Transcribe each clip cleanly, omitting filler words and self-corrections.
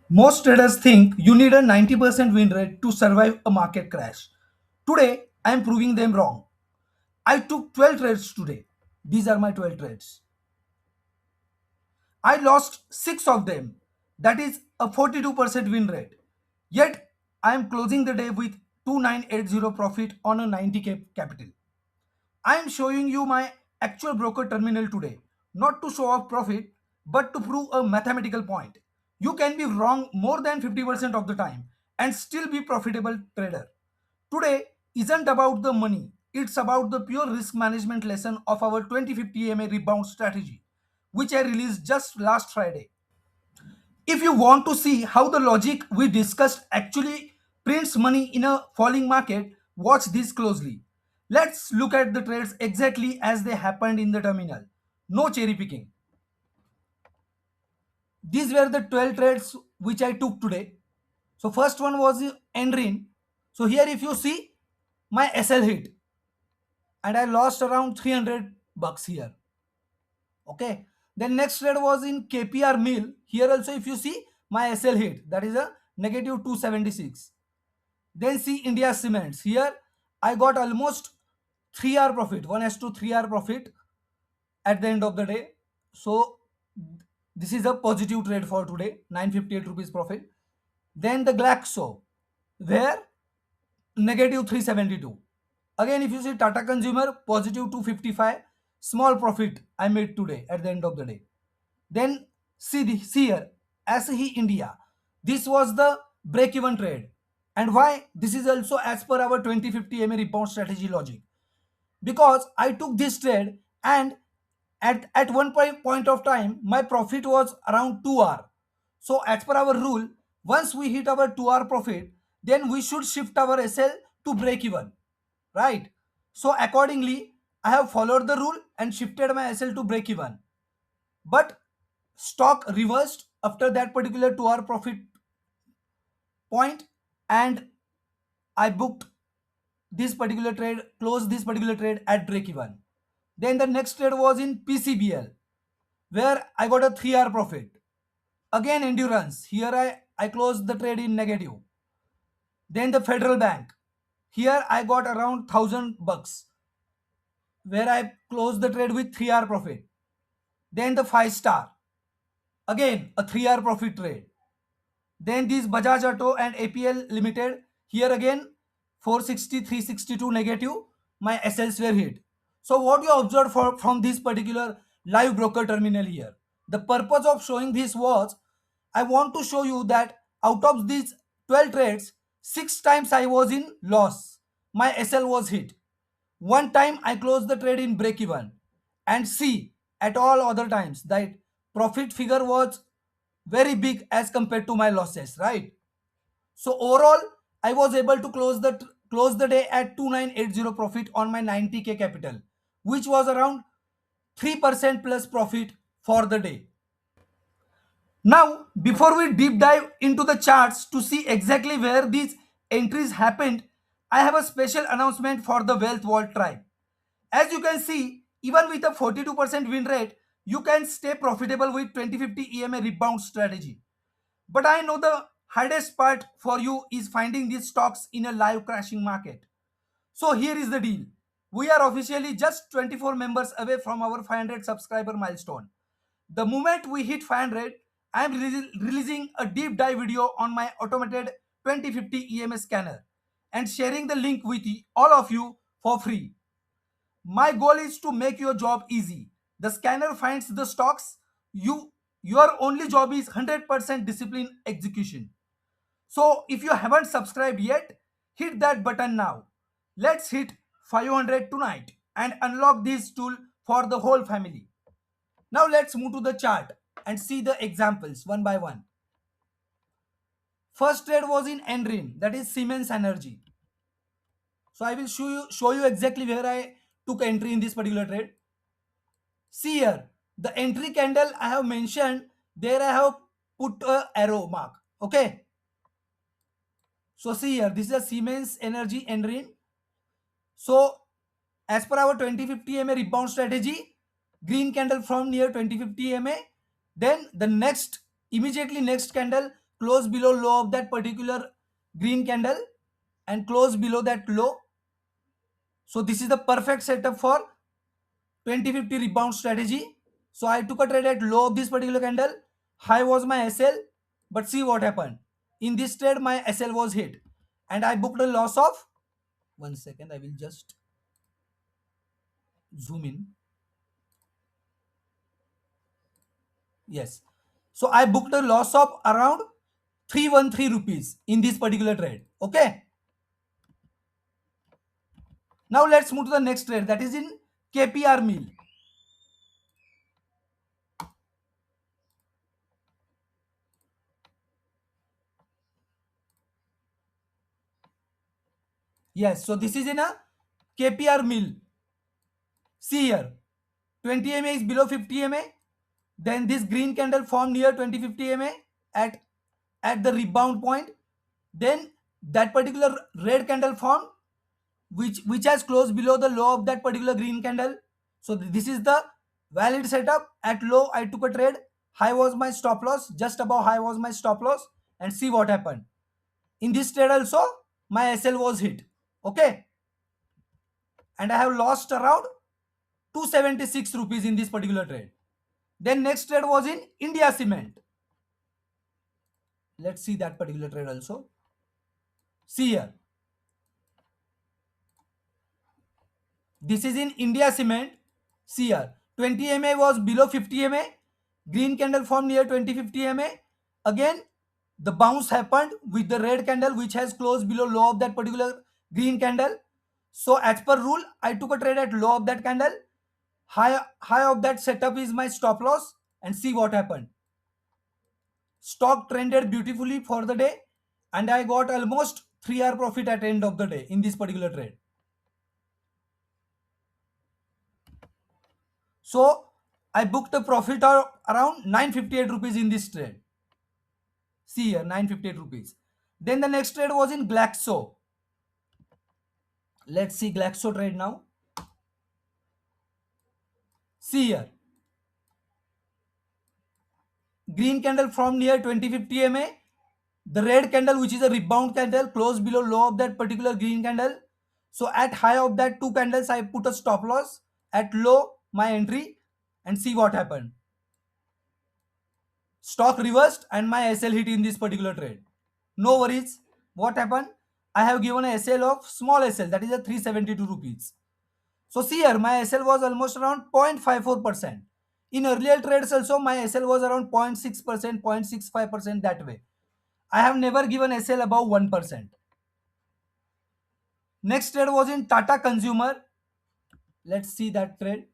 Most traders think you need a 90% win rate to survive a market crash. Today, I am proving them wrong. I took 12 trades today. These are my 12 trades. I lost 6 of them. That is a 42% win rate. Yet, I am closing the day with 2980 profit on a 90k capital. I am showing you my actual broker terminal today, not to show off profit, but to prove a mathematical point. You can be wrong more than 50% of the time and still be profitable trader. Today isn't about the money, it's about the pure risk management lesson of our 2050 EMA Rebound Strategy, which I released just last Friday. If you want to see how the logic we discussed actually prints money in a falling market, watch this closely. Let's look at the trades exactly as they happened in the terminal. No cherry picking. These were the 12 trades which I took today. So first one was Enrin. So here if you see my SL hit and I lost around 300 bucks here. Okay. Then next trade was in KPR Mill. Here also if you see my SL hit, that is a negative 276. Then see India Cements. Here I got almost 3 hour profit, 1 as to 3 hour profit at the end of the day. So this is a positive trade for today, 958 rupees profit. Then the Glaxo, where negative 372. Again, if you see Tata Consumer, positive 255, small profit I made today at the end of the day. Then see here, Asahi India. This was the break-even trade. And why? This is also as per our 2050 MA rebound strategy logic. Because I took this trade and at one point of time, my profit was around 2 hour. So as per our rule, once we hit our 2 hour profit, then we should shift our SL to break even, right? So accordingly, I have followed the rule and shifted my SL to break even. But stock reversed after that particular 2 hour profit point, and I booked this particular trade, closed this particular trade at break even. Then the next trade was in PCBL, where I got a 3 hour profit. Again endurance, here I closed the trade in negative. Then the Federal Bank, here I got around 1000 bucks, where I closed the trade with 3 hour profit. Then the 5 star, again a 3 hour profit trade. Then these Bajaj Auto and APL Limited, here again 460, 362 negative, my SLs were hit. So what you observed from this particular live broker terminal here, the purpose of showing this was, I want to show you that out of these 12 trades, 6 times I was in loss. My SL was hit. One time I closed the trade in break even, and see at all other times that profit figure was very big as compared to my losses, right? So overall, I was able to close the day at 2980 profit on my 90k capital, which was around 3% plus profit for the day. Now, before we deep dive into the charts to see exactly where these entries happened, I have a special announcement for the Wealth Vault tribe. As you can see, even with a 42% win rate, you can stay profitable with 2050 EMA rebound strategy. But I know the hardest part for you is finding these stocks in a live crashing market. So here is the deal. We are officially just 24 members away from our 500 subscriber milestone. The moment we hit 500, I am releasing a deep dive video on my automated 2050 EMS scanner and sharing the link with all of you for free. My goal is to make your job easy. The scanner finds the stocks. Your only job is 100% discipline execution. So if you haven't subscribed yet, hit that button now. Let's hit 500 tonight and unlock this tool for the whole family. Now let's move to the chart and see the examples one by one. First trade was in Enrin, that is Siemens Energy. So I will show you exactly where I took entry in this particular trade. See here, the entry candle I have mentioned, there I have put a arrow mark. Okay. So see here, this is a Siemens Energy Enrin. So as per our 2050 MA rebound strategy, green candle from near 2050 MA, then the next, immediately next candle close below low of that particular green candle and close below that low. So this is the perfect setup for 2050 rebound strategy. So I took a trade at low of this particular candle. High was my SL, but see what happened. In this trade, my SL was hit, and I booked a loss of 1 second. I will just zoom in. Yes. So I booked a loss of around 313 rupees in this particular trade. Okay. Now let's move to the next trade, that is in KPR mill. Yes. So this is in a KPR mill. See here, 20 MA is below 50 MA. Then this green candle formed near 2050 MA at the rebound point. Then that particular red candle formed, which has closed below the low of that particular green candle. So this is the valid setup. At low, I took a trade. High was my stop loss. Just above high was my stop loss. And see what happened. In this trade also, my SL was hit. Okay. And I have lost around 276 rupees in this particular trade. Then next trade was in India Cement. Let's see that particular trade also. See here. This is in India Cement. See here. 20 MA was below 50 MA. Green candle formed near 2050 MA. Again, the bounce happened with the red candle which has closed below low of that particular green candle. So as per rule, I took a trade at low of that candle. High of that setup is my stop loss, and see what happened. Stock trended beautifully for the day, and I got almost 3 hour profit at end of the day in this particular trade. So I booked a profit of around 958 rupees in this trade. See here, 958 rupees. Then the next trade was in Glaxo. Let's see Glaxo trade now. See here. Green candle from near 2050 MA. The red candle, which is a rebound candle, closed below low of that particular green candle. So at high of that two candles, I put a stop loss. At low, my entry, and see what happened. Stock reversed and my SL hit in this particular trade. No worries. What happened? I have given a SL of small SL, that is a 372 rupees. So see here, my SL was almost around 0.54%. In earlier trades also, my SL was around 0.6%, 0.65%, that way. I have never given SL above 1%. Next trade was in Tata Consumer. Let's see that trade.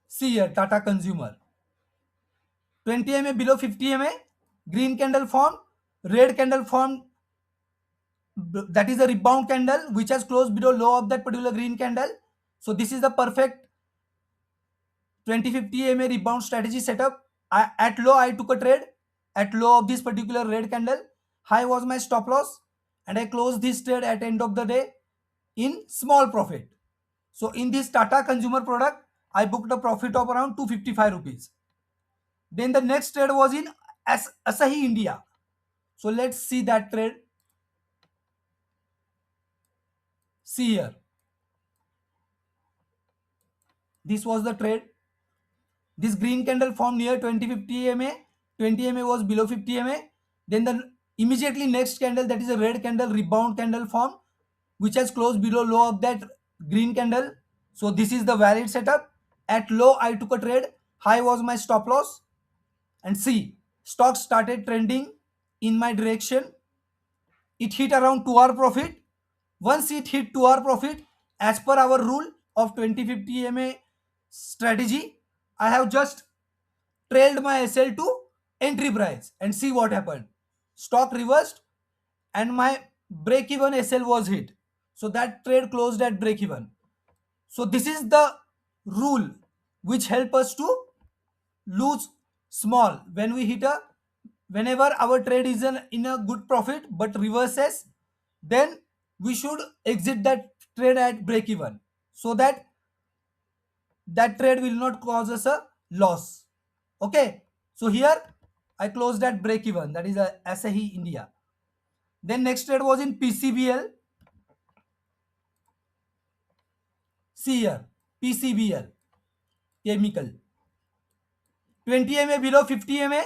See here, Tata Consumer. 20 MA below 50 MA. Green candle formed. Red candle formed. That is a rebound candle which has closed below low of that particular green candle. So this is the perfect 2050 MA rebound strategy setup. At low, I took a trade at low of this particular red candle. High was my stop loss, and I closed this trade at end of the day in small profit. So in this Tata Consumer product, I booked a profit of around 255 rupees. Then the next trade was in Asahi India. So let's see that trade. See here. This was the trade. This green candle formed near 2050 MA. 20 MA was below 50 MA. Then the immediately next candle, that is a red candle, rebound candle formed, which has closed below low of that green candle. So this is the valid setup. At low, I took a trade. High was my stop loss. And see, stock started trending in my direction. It hit around 2 hour profit. Once it hit 2 hour profit, as per our rule of 2050 MA strategy, I have just trailed my SL to entry price, and see what happened. Stock reversed and my break even SL was hit. So that trade closed at break even. So this is the rule which help us to lose small when we hit a whenever our trade is in a good profit but reverses, then we should exit that trade at break even, so that that trade will not cause us a loss. Okay, so here I closed at break even, that is a Asahi India. Then next trade was in PCBL. See here, PCBL chemical. 20 MA below 50 MA,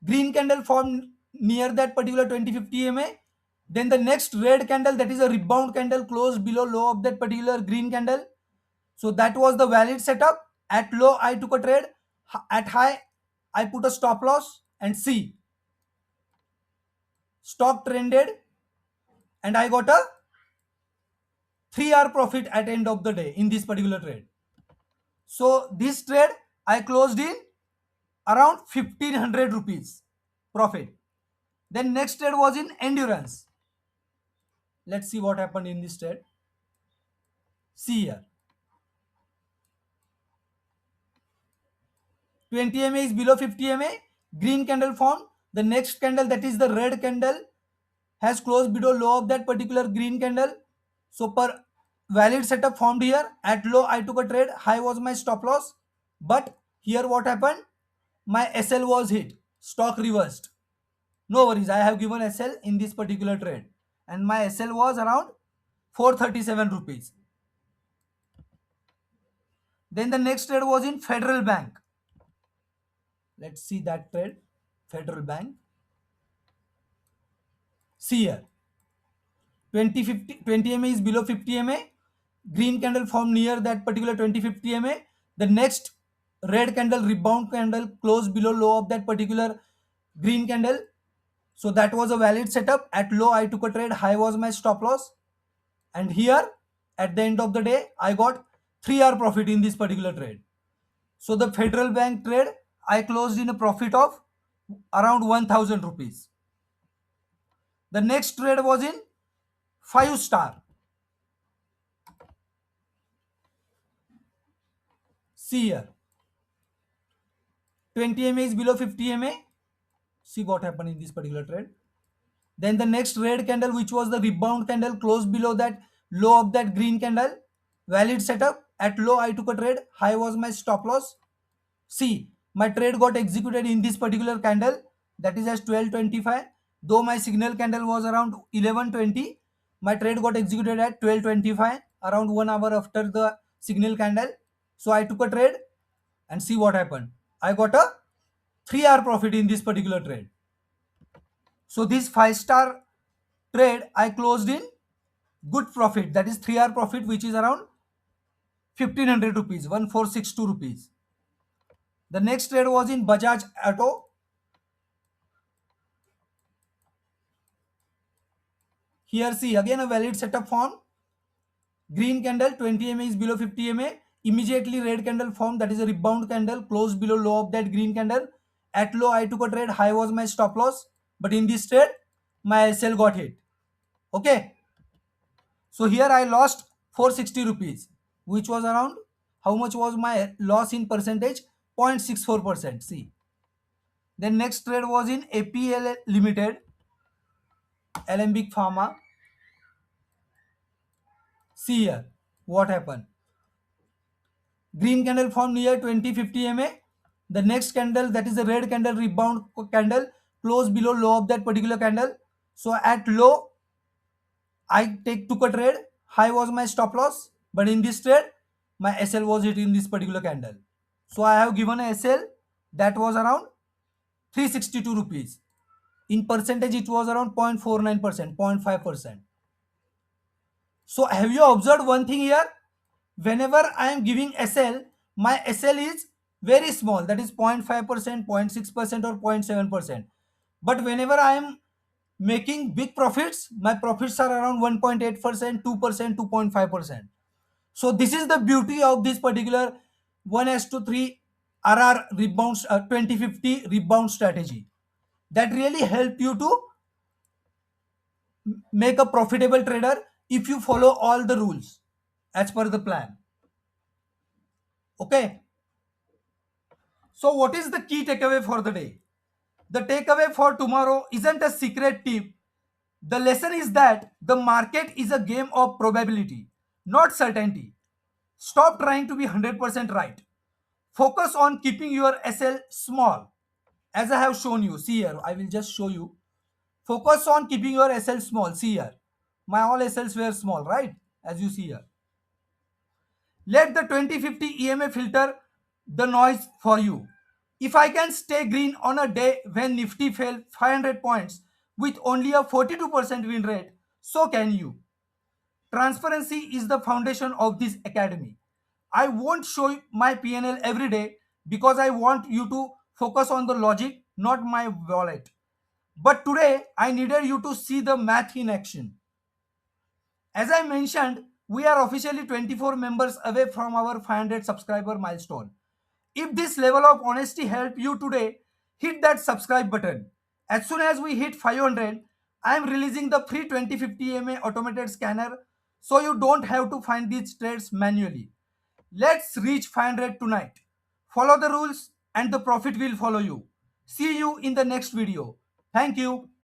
green candle formed near that particular 2050 MA. Then the next red candle, that is a rebound candle, closed below low of that particular green candle. So that was the valid setup. At low I took a trade, at high I put a stop loss, and see, stock trended and I got a 3 hour profit at end of the day in this particular trade. So this trade I closed in around 1500 rupees profit. Then next trade was in endurance. Let's see what happened in this trade. See here, 20 MA is below 50 MA, green candle formed. The next candle, that is the red candle, has closed below low of that particular green candle. So per valid setup formed here. At low I took a trade, high was my stop loss. But here what happened? My SL was hit, stock reversed. No worries, I have given SL in this particular trade, and my SL was around 437 rupees. Then the next trade was in Federal Bank. Let's see that trade. Federal Bank. See here, 20 MA is below 50 MA. Green candle formed near that particular 2050 MA. The next red candle, rebound candle, closed below low of that particular green candle. So that was a valid setup. At low I took a trade, high was my stop loss. And here at the end of the day I got 3 hour profit in this particular trade. So the Federal Bank trade I closed in a profit of around 1000 rupees. The next trade was in 5 star. See here, 20 MA is below 50 MA. See what happened in this particular trade. Then the next red candle, which was the rebound candle, closed below that low of that green candle. Valid setup. At low I took a trade, high was my stop loss. See, my trade got executed in this particular candle, that is as 12:25. Though my signal candle was around 11:20, my trade got executed at 12:25, around 1 hour after the signal candle. So I took a trade, and see what happened. I got a 3 hour profit in this particular trade. So this 5 star trade I closed in good profit, that is 3 hour profit, which is around 1500 rupees, 1462 rupees. The next trade was in Bajaj Auto. Here see again a valid setup form. Green candle, 20 MA is below 50 MA. Immediately red candle formed, that is a rebound candle, closed below low of that green candle. At low I took a trade, high was my stop loss. But in this trade my sell got hit. Okay. So here I lost 460 rupees, which was around, how much was my loss in percentage? 0.64%. See. Then next trade was in APL Limited, Alembic Pharma. See here what happened. Green candle formed near 2050 MA. The next candle, that is the red candle, rebound candle, closed below low of that particular candle. So at low I took a trade, high was my stop loss, but in this trade my SL was hit in this particular candle. So I have given a SL that was around 362 rupees. In percentage it was around 0.49%, 0.5%. So have you observed one thing here? Whenever I am giving SL, my SL is very small, that is 0.5%, 0.6% or 0.7%. But whenever I am making big profits, my profits are around 1.8%, 2%, 2.5%. So this is the beauty of this particular 1:3 RR rebounds 2050 rebound strategy that really help you to make a profitable trader if you follow all the rules as per the plan. Okay. So what is the key takeaway for the day? The takeaway for tomorrow isn't a secret tip. The lesson is that the market is a game of probability, not certainty. Stop trying to be 100% right. Focus on keeping your SL small. As I have shown you, see here, I will just show you. Focus on keeping your SL small. See here, my all SLs were small, right? As you see here. Let the 2050 EMA filter the noise for you. If I can stay green on a day when Nifty fell 500 points with only a 42% win rate, so can you. Transparency is the foundation of this academy. I won't show my PNL every day because I want you to focus on the logic, not my wallet. But today, I needed you to see the math in action. As I mentioned, we are officially 24 members away from our 500 subscriber milestone. If this level of honesty helped you today, hit that subscribe button. As soon as we hit 500, I am releasing the free 2050 EMA automated scanner so you don't have to find these trades manually. Let's reach 500 tonight. Follow the rules and the profit will follow you. See you in the next video. Thank you.